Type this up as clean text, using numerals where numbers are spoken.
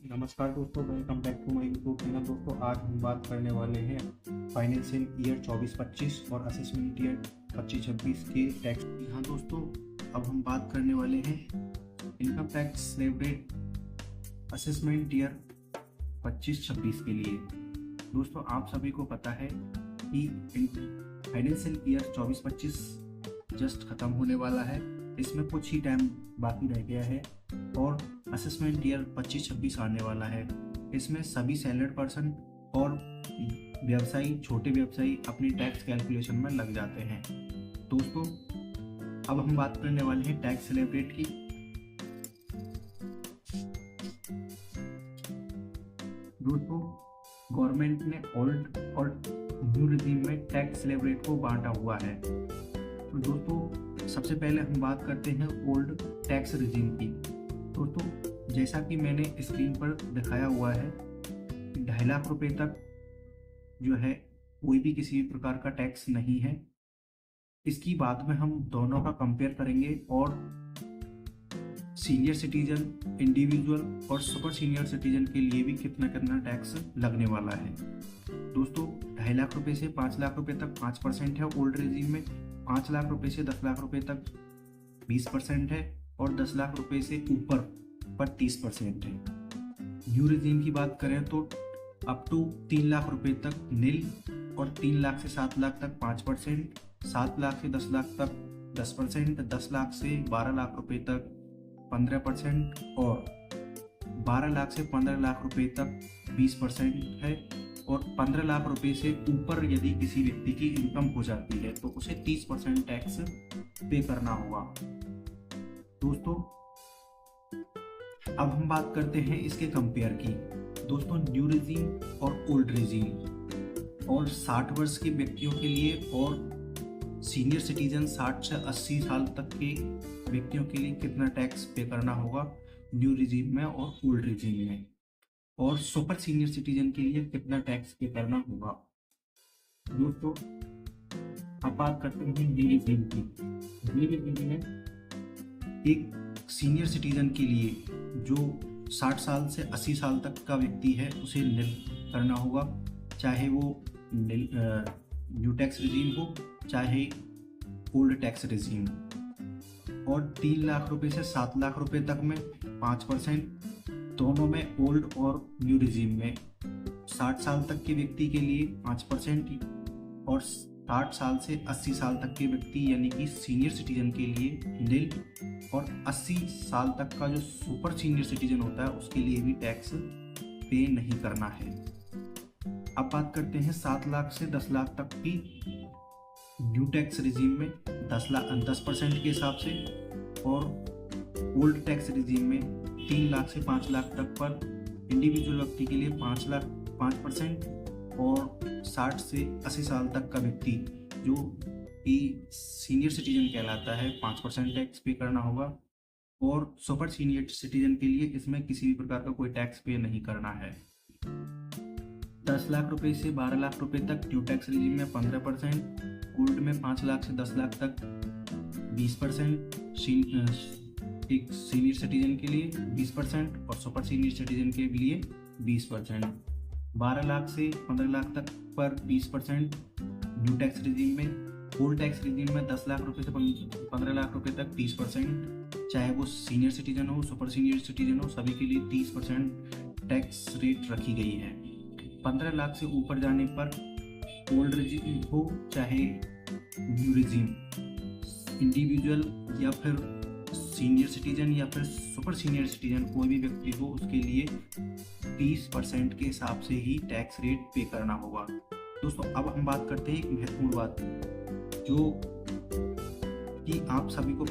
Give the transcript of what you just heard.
नमस्कार दोस्तों, welcome back to my YouTube channel. दोस्तों, आज हम बात करने वाले हैं फाइनेंशियल ईयर 24-25 और असेसमेंट ईयर 25-26 के टैक्स। हाँ दोस्तों, अब हम बात करने वाले हैं income tax slab rate assessment year 25-26 के लिए। दोस्तों, आप सभी को पता है कि फाइनेंशियल ईयर 24-25 जस्ट खत्म होने वाला है। इसमें कुछ ही टाइम बाकी रह गया है और असेसमेंट ईयर 25-26 आने वाला है। इसमें सभी सैलरीड पर्सन और व्यवसायी, छोटे व्यवसायी अपनी टैक्स कैलकुलेशन में लग जाते हैं। दोस्तों, अब हम बात करने वाले हैं टैक्स स्लैब रेट की। दोस्तों, गवर्नमेंट ने ओल्ड और न्यू रिजीम में टैक्स स्लैब रेट को बांटा हुआ है। तो दोस्तों, सबसे पहले हम बात करते हैं ओल्ड टैक्स रिजीम की। दोस्तों, जैसा कि मैंने स्क्रीन पर दिखाया हुआ है, 2.5 लाख रुपए तक जो है कोई भी किसी भी प्रकार का टैक्स नहीं है। इसकी बाद में हम दोनों का कंपेयर करेंगे और सीनियर सिटीजन, इंडिविजुअल और सुपर सीनियर सिटीजन के लिए भी कितना कितना टैक्स लगने वाला है। दोस्तों, 2.5 लाख रुपए से 5 लाख रुपए तक 5% है ओल्ड रिजीम में, 5 लाख रुपए से 10 लाख रुपए तक 20% है और 10 लाख रुपए से ऊपर पर 30% है। न्यू रिजीम की बात करें तो अप टू 3 लाख रुपए तक नील और 3 लाख से 7 लाख तक 5%, 7 लाख से 10 लाख तक 10%, 10 लाख से 12 लाख रुपए तक 15% और 12 लाख से 15 लाख रुपए तक 20% है और 15 लाख रुपए से ऊपर यदि किसी व्यक्ति की इनकम हो जाती है तो उसे 30% टैक्स पे करना होगा। दोस्तों, अब हम बात करते हैं इसके कंपेयर की। दोस्तों, न्यू रिजीम और ओल्ड रिजीम और 60 वर्ष के व्यक्तियों के लिए और सीनियर सिटीजन 60 से 80 साल तक के व्यक्तियों के लिए कितना टैक्स पे करना होगा न्यू रिजीम में और ओल्ड रिजीम में, और सुपर सीनियर सिटीजन के लिए कितना टैक्स पे करना होगा। दोस्तों, अब बात करते हैं न्यू रिजीम की। न्यू रिजीम में एक सीनियर सिटीजन के लिए जो 60 साल से 80 साल तक का व्यक्ति है उसे निल करना होगा, चाहे वो न्यू टैक्स रिजीम हो चाहे ओल्ड टैक्स रिजीम। और 3 लाख रुपए से 7 लाख रुपए तक में 5%, दोनों में ओल्ड और न्यू रिजीम में। 60 साल तक के व्यक्ति के लिए 5% और 60 साल से 80 साल तक के व्यक्ति यानी कि सीनियर सिटीजन के लिए निल, और 80 साल तक का जो सुपर सीनियर सिटीजन होता है उसके लिए भी टैक्स पे नहीं करना है। अब बात करते हैं 7 लाख से 10 लाख तक की न्यू टैक्स रिजीम में 10% के हिसाब से, और ओल्ड टैक्स रिजीम में 3 लाख से 5 लाख तक पर इंडिविजुअल व्यक्ति के लिए 5% और 60 से 80 साल तक का व्यक्ति जो कि सीनियर सिटीजन कहलाता है 5% टैक्स पे करना होगा, और सुपर सीनियर सिटीजन के लिए इसमें किसी भी प्रकार का कोई टैक्स पे नहीं करना है। 10 लाख रुपए से 12 लाख रुपए तक न्यू टैक्स रिजीम में 15%, ओल्ड में 5 लाख से 10 लाख तक 20%, एक सीनियर सिटीजन के लिए 20% और सुपर सीनियर सिटीजन के लिए 20%। 12 लाख से 15 लाख तक पर 20% न्यू टैक्स रिजीम में, ओल्ड टैक्स रिजीम में 10 लाख रुपए से 15 लाख रुपए तक 30%, चाहे वो सीनियर सिटीजन हो सुपर सीनियर सिटीजन हो, सभी के लिए 30% टैक्स रेट रखी गई है। 15 लाख से ऊपर जाने पर ओल्ड रिजीम हो चाहे न्यू रिजीम, इंडिविजुअल या फिर सीनियर सिटीजन या फिर सुपर सीनियर सिटीजन कोई भी व्यक्ति हो उसके लिए 30% के हिसाब से ही टैक्स रेट पे करना होगा। दोस्तों, अब हम बात करते हैं एक महत्वपूर्ण बात जो कि आप सभी को